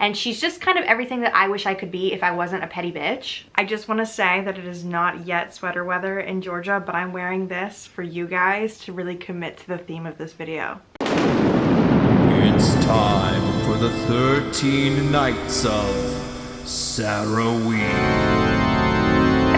and she's just kind of everything that I wish I could be if I wasn't a petty bitch. I just want to say that it is not yet sweater weather in Georgia, but I'm wearing this for you guys to really commit to the theme of this video. It's time for the 13 Nights of Saraween.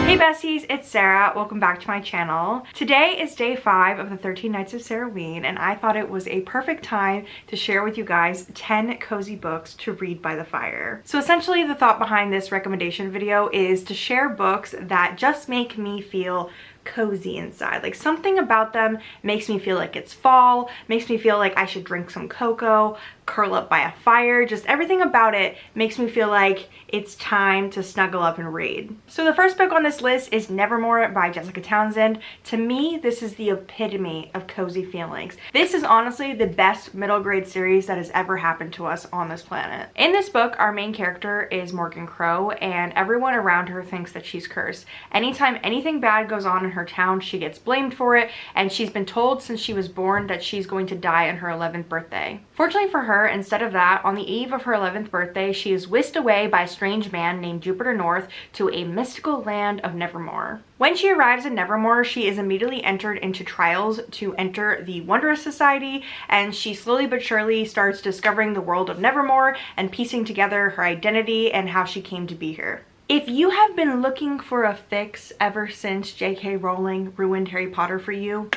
Hey besties, it's Sarah. Welcome back to my channel. Today is day 5 of the 13 Nights of Saraween, and I thought it was a perfect time to share with you guys 10 cozy books to read by the fire. So essentially the thought behind this recommendation video is to share books that just make me feel cozy inside. Like something about them makes me feel like it's fall, makes me feel like I should drink some cocoa, curl up by a fire. Just everything about it makes me feel like it's time to snuggle up and read. So the first book on this list is Nevermoor by Jessica Townsend. To me, this is the epitome of cozy feelings. This is honestly the best middle grade series that has ever happened to us on this planet. In this book, our main character is Morgan Crow, and everyone around her thinks that she's cursed. Anytime anything bad goes on in her town, she gets blamed for it, and she's been told since she was born that she's going to die on her 11th birthday. Fortunately for her, instead of that, on the eve of her 11th birthday, she is whisked away by a strange man named Jupiter North to a mystical land of Nevermoor. When she arrives in Nevermoor, she is immediately entered into trials to enter the Wondrous Society, and she slowly but surely starts discovering the world of Nevermoor and piecing together her identity and how she came to be here. If you have been looking for a fix ever since J.K. Rowling ruined Harry Potter for you,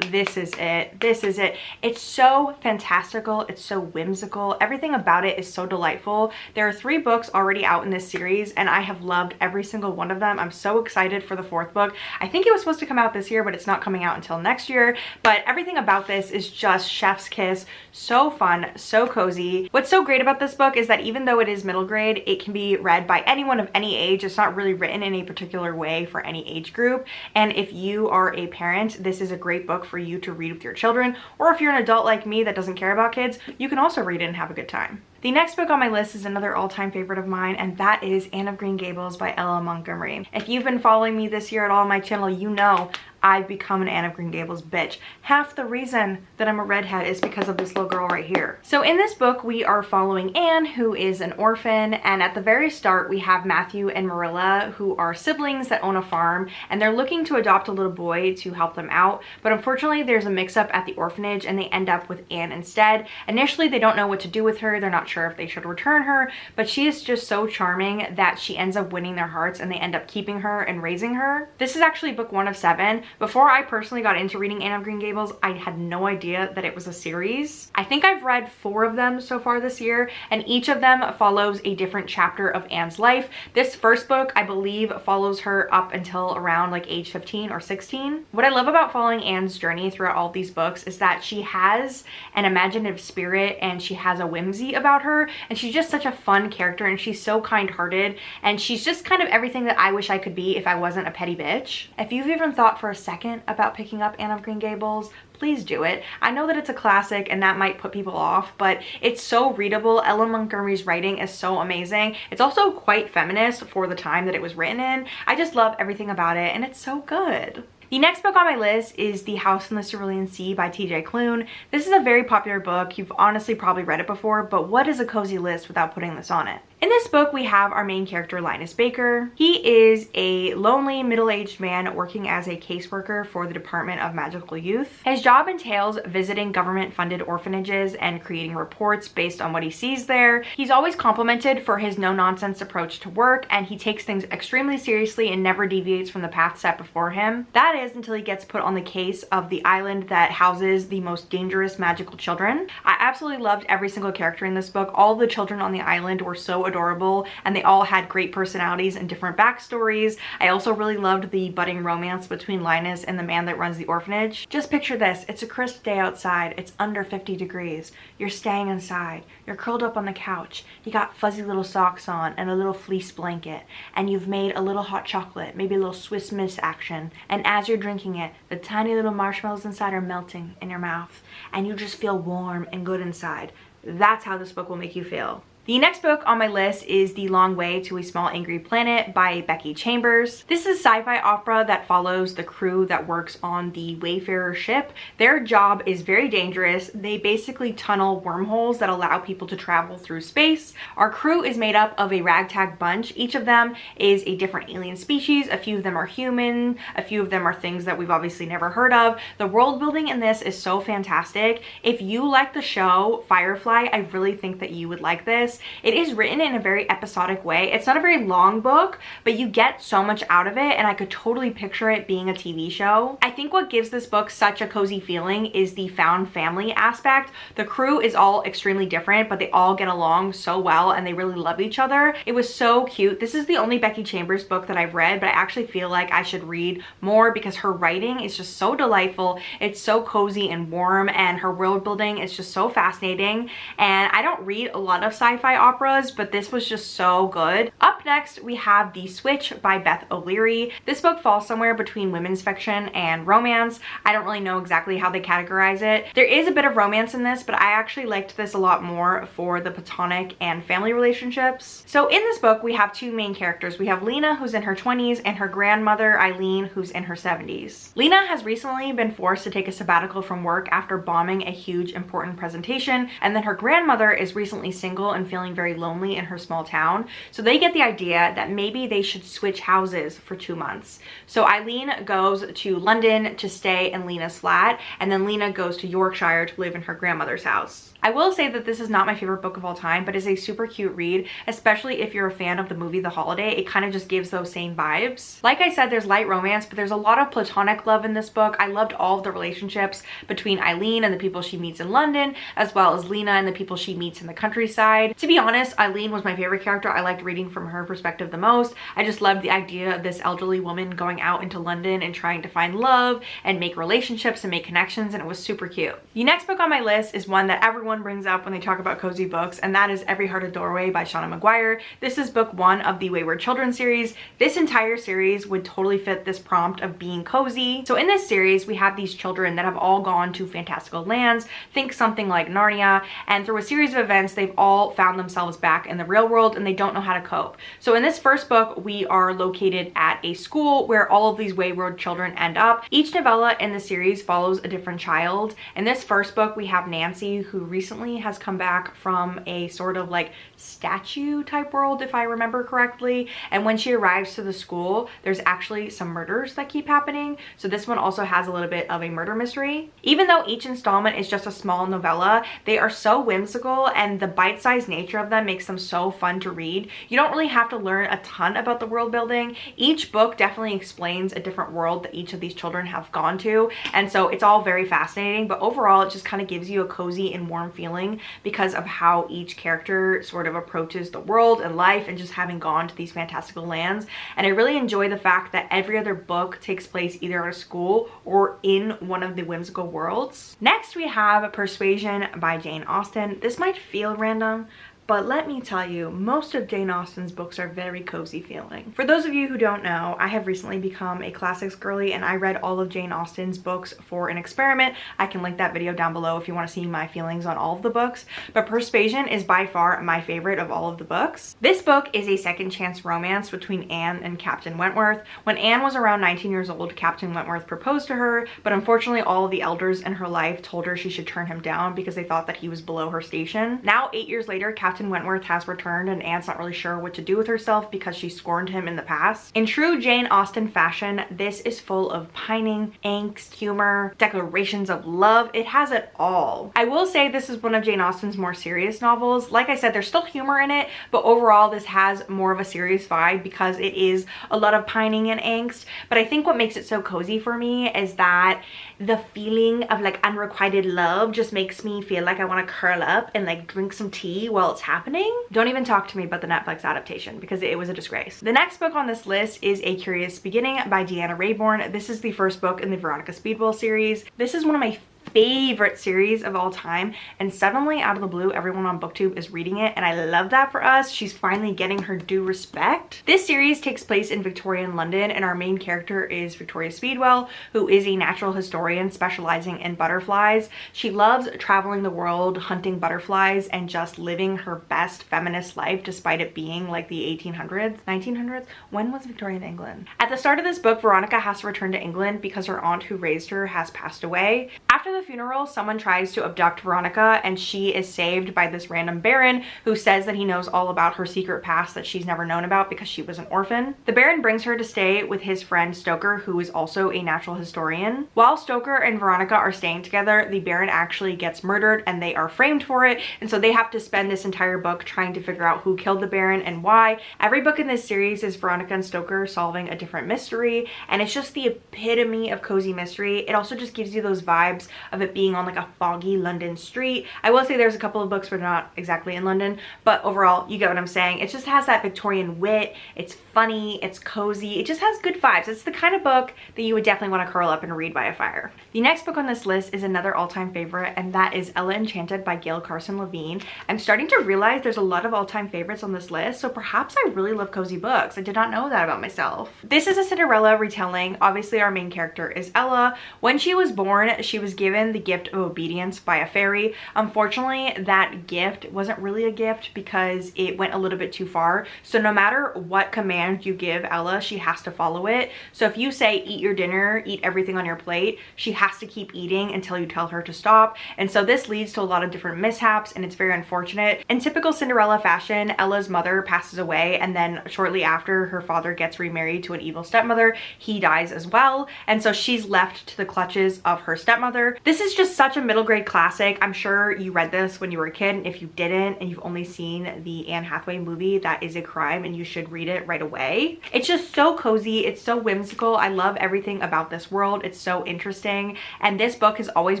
this is it. This is it. It's so fantastical. It's so whimsical. Everything about it is so delightful. There are 3 books already out in this series, and I have loved every single one of them. I'm so excited for the 4th book. I think it was supposed to come out this year, but it's not coming out until next year. But everything about this is just chef's kiss. So fun, so cozy. What's so great about this book is that even though it is middle grade, it can be read by anyone of any age. It's not really written in a particular way for any age group. And if you are a parent, this is a great book for you to read with your children, or if you're an adult like me that doesn't care about kids, you can also read it and have a good time. The next book on my list is another all-time favorite of mine, and that is Anne of Green Gables by L.M. Montgomery. If you've been following me this year at all on my channel, you know I've become an Anne of Green Gables bitch. Half the reason that I'm a redhead is because of this little girl right here. So in this book, we are following Anne, who is an orphan, and at the very start, we have Matthew and Marilla, who are siblings that own a farm, and they're looking to adopt a little boy to help them out, but unfortunately, there's a mix-up at the orphanage, and they end up with Anne instead. Initially, they don't know what to do with her. They're not sure if they should return her, but she is just so charming that she ends up winning their hearts, and they end up keeping her and raising her. This is actually book 1 of 7. Before I personally got into reading Anne of Green Gables, I had no idea that it was a series. I think I've read 4 of them so far this year, and each of them follows a different chapter of Anne's life. This first book, I believe, follows her up until around like age 15 or 16. What I love about following Anne's journey throughout all these books is that she has an imaginative spirit and she has a whimsy about her, and she's just such a fun character, and she's so kind-hearted, and she's just kind of everything that I wish I could be if I wasn't a petty bitch. If you've even thought for a second about picking up Anne of Green Gables, please do it. I know that it's a classic and that might put people off, but it's so readable. Ellen Montgomery's writing is so amazing. It's also quite feminist for the time that it was written in. I just love everything about it, and it's so good. The next book on my list is The House in the Cerulean Sea by T.J. Klune. This is a very popular book. You've honestly probably read it before, but what is a cozy list without putting this on it? In this book, we have our main character, Linus Baker. He is a lonely, middle-aged man working as a caseworker for the Department of Magical Youth. His job entails visiting government-funded orphanages and creating reports based on what he sees there. He's always complimented for his no-nonsense approach to work, and he takes things extremely seriously and never deviates from the path set before him. That is until he gets put on the case of the island that houses the most dangerous magical children. I absolutely loved every single character in this book. All the children on the island were so adorable, and they all had great personalities and different backstories. I also really loved the budding romance between Linus and the man that runs the orphanage. Just picture this. It's a crisp day outside. It's under 50 degrees. You're staying inside. You're curled up on the couch. You got fuzzy little socks on and a little fleece blanket, and you've made a little hot chocolate, maybe a little Swiss Miss action, and as you're drinking it, the tiny little marshmallows inside are melting in your mouth, and you just feel warm and good inside. That's how this book will make you feel. The next book on my list is The Long Way to a Small Angry Planet by Becky Chambers. This is a sci-fi opera that follows the crew that works on the Wayfarer ship. Their job is very dangerous. They basically tunnel wormholes that allow people to travel through space. Our crew is made up of a ragtag bunch. Each of them is a different alien species. A few of them are human. A few of them are things that we've obviously never heard of. The world building in this is so fantastic. If you like the show Firefly, I really think that you would like this. It is written in a very episodic way. It's not a very long book, but you get so much out of it, and I could totally picture it being a TV show. I think what gives this book such a cozy feeling is the found family aspect. The crew is all extremely different, but they all get along so well and they really love each other. It was so cute. This is the only Becky Chambers book that I've read, but I actually feel like I should read more because her writing is just so delightful. It's so cozy and warm, and her world building is just so fascinating. And I don't read a lot of sci-fi operas, but this was just so good. Up next, we have The Switch by Beth O'Leary. This book falls somewhere between women's fiction and romance. I don't really know exactly how they categorize it. There is a bit of romance in this, but I actually liked this a lot more for the platonic and family relationships. So in this book, we have two main characters. We have Lena, who's in her 20s, and her grandmother, Eileen, who's in her 70s. Lena has recently been forced to take a sabbatical from work after bombing a huge important presentation, and then her grandmother is recently single and feeling very lonely in her small town. So they get the idea that maybe they should switch houses for 2 months. So Eileen goes to London to stay in Lena's flat, and then Lena goes to Yorkshire to live in her grandmother's house. I will say that this is not my favorite book of all time, but is a super cute read, especially if you're a fan of the movie The Holiday. It kind of just gives those same vibes. Like I said, there's light romance, but there's a lot of platonic love in this book. I loved all of the relationships between Eileen and the people she meets in London, as well as Lena and the people she meets in the countryside. To be honest, Eileen was my favorite character. I liked reading from her perspective the most. I just loved the idea of this elderly woman going out into London and trying to find love and make relationships and make connections, and it was super cute. The next book on my list is one that everyone brings up when they talk about cozy books, and that is Every Heart a Doorway by Sara I. This is book 1 of the Wayward Children series. This entire series would totally fit this prompt of being cozy. So in this series, we have these children that have all gone to fantastical lands, think something like Narnia, and through a series of events, they've all found themselves back in the real world and they don't know how to cope. So in this first book, we are located at a school where all of these wayward children end up. Each novella in the series follows a different child. In this first book, we have Nancy, who recently has come back from a sort of like statue type world, if I remember correctly. And when she arrives to the school, there's actually some murders that keep happening. So this one also has a little bit of a murder mystery. Even though each installment is just a small novella, they are so whimsical, and the bite-sized nature of them makes them so fun to read. You don't really have to learn a ton about the world building. Each book definitely explains a different world that each of these children have gone to, and so it's all very fascinating, but overall it just kind of gives you a cozy and warm feeling because of how each character sort of approaches the world and life and just having gone to these fantastical lands. And I really enjoy the fact that every other book takes place either at a school or in one of the whimsical worlds. Next, we have Persuasion by Jane Austen. This might feel random, but let me tell you, most of Jane Austen's books are very cozy feeling. For those of you who don't know, I have recently become a classics girly, and I read all of Jane Austen's books for an experiment. I can link that video down below if you want to see my feelings on all of the books. But Persuasion is by far my favorite of all of the books. This book is a second chance romance between Anne and Captain Wentworth. When Anne was around 19 years old, Captain Wentworth proposed to her, but unfortunately all of the elders in her life told her she should turn him down because they thought that he was below her station. Now, 8 years later, Captain Wentworth has returned, and Anne's not really sure what to do with herself because she scorned him in the past. In true Jane Austen fashion, this is full of pining, angst, humor, declarations of love. It has it all. I will say this is one of Jane Austen's more serious novels. Like I said, there's still humor in it, but overall this has more of a serious vibe because it is a lot of pining and angst. But I think what makes it so cozy for me is that the feeling of like unrequited love just makes me feel like I want to curl up and like drink some tea while it's happening. Don't even talk to me about the Netflix adaptation because it was a disgrace. The next book on this list is A Curious Beginning by Deanna Raybourn. This is the first book in the Veronica Speedwell series. This is one of my favorite series of all time, and suddenly out of the blue everyone on booktube is reading it, and I love that for us. She's finally getting her due respect. This series takes place in Victorian London, and our main character is Victoria Speedwell, who is a natural historian specializing in butterflies. She loves traveling the world, hunting butterflies, and just living her best feminist life despite it being like the 1800s, 1900s. When was Victorian England? At the start of this book, Veronica has to return to England because her aunt who raised her has passed away. After the funeral, someone tries to abduct Veronica, and she is saved by this random baron who says that he knows all about her secret past that she's never known about because she was an orphan. The baron brings her to stay with his friend Stoker, who is also a natural historian. While Stoker and Veronica are staying together, the baron actually gets murdered and they are framed for it, and so they have to spend this entire book trying to figure out who killed the baron and why. Every book in this series is Veronica and Stoker solving a different mystery, and it's just the epitome of cozy mystery. It also just gives you those vibes of it being on like a foggy London street. I will say there's a couple of books where they're not exactly in London, but overall you get what I'm saying. It just has that Victorian wit, it's funny, it's cozy, it just has good vibes. It's the kind of book that you would definitely want to curl up and read by a fire. The next book on this list is another all-time favorite, and that is Ella Enchanted by Gail, Carson, Levine. I'm starting to realize there's a lot of all-time favorites on this list, so perhaps I really love cozy books. I did not know that about myself. This is a Cinderella retelling. Obviously our main character is Ella. When she was born, she was given the gift of obedience by a fairy. Unfortunately, that gift wasn't really a gift because it went a little bit too far. So no matter what command you give Ella, she has to follow it. So if you say eat your dinner, eat everything on your plate, she has to keep eating until you tell her to stop. And so this leads to a lot of different mishaps, and it's very unfortunate. In typical Cinderella fashion, Ella's mother passes away, and then shortly after, her father gets remarried to an evil stepmother. He dies as well, and so she's left to the clutches of her stepmother. This is just such a middle grade classic. I'm sure you read this when you were a kid, and if you didn't and you've only seen the Anne Hathaway movie, that is a crime and you should read it right away. It's just so cozy, it's so whimsical. I love everything about this world. It's so interesting, and this book has always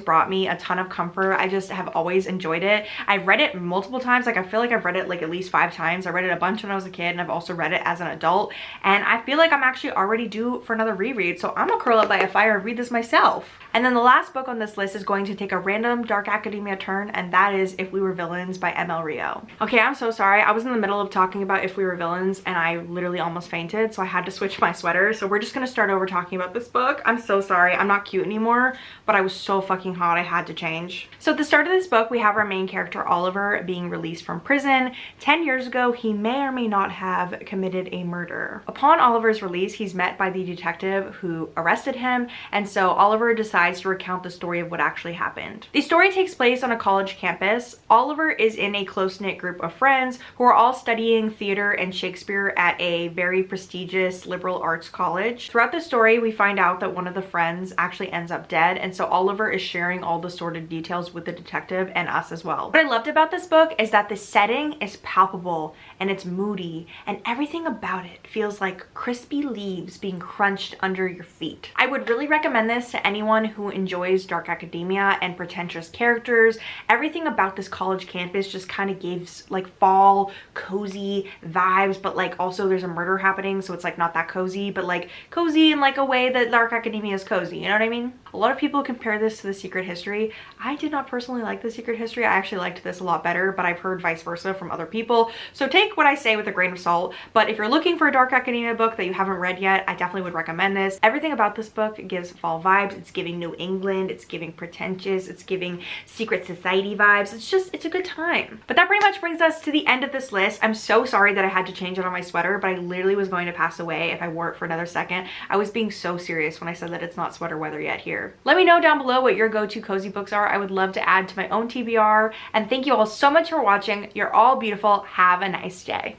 brought me a ton of comfort. I just have always enjoyed it. I've read it multiple times. Like I feel like I've read it like at least 5 times. I read it a bunch when I was a kid, and I've also read it as an adult, and I feel like I'm actually already due for another reread, so I'm gonna curl up by a fire and read this myself. And then the last book on this list is going to take a random dark academia turn, and that is If We Were Villains by M.L. Rio. Okay, I'm so sorry. I was in the middle of talking about If We Were Villains and I literally almost fainted, so I had to switch my sweater. So we're just gonna start over talking about this book. I'm so sorry. I'm not cute anymore, but I was so fucking hot I had to change. So at the start of this book, we have our main character Oliver being released from prison. 10 years ago, he may or may not have committed a murder. Upon Oliver's release, he's met by the detective who arrested him, and so Oliver decides to recount the story of what actually happened. The story takes place on a college campus. Oliver is in a close-knit group of friends who are all studying theater and Shakespeare at a very prestigious liberal arts college. Throughout the story, we find out that one of the friends actually ends up dead, and so Oliver is sharing all the sordid details with the detective and us as well. What I loved about this book is that the setting is palpable and it's moody, and everything about it feels like crispy leaves being crunched under your feet. I would really recommend this to anyone who enjoys dark academia and pretentious characters. Everything about this college campus just kind of gives like fall cozy vibes, but like also there's a murder happening, so it's like not that cozy, but like cozy in like a way that dark academia is cozy, you know what I mean? A lot of people compare this to The Secret History. I did not personally like The Secret History. I actually liked this a lot better, but I've heard vice versa from other people, so take what I say with a grain of salt. But if you're looking for a dark academia book that you haven't read yet, I definitely would recommend this. Everything about this book gives fall vibes. It's giving New England, it's giving pretentious, it's giving secret society vibes. It's a good time. But that pretty much brings us to the end of this list. I'm so sorry that I had to change it on my sweater, but I literally was going to pass away if I wore it for another second. I was being so serious when I said that it's not sweater weather yet here. Let me know down below what your go-to cozy books are. I would love to add to my own TBR, and thank you all so much for watching. You're all beautiful. Have a nice day.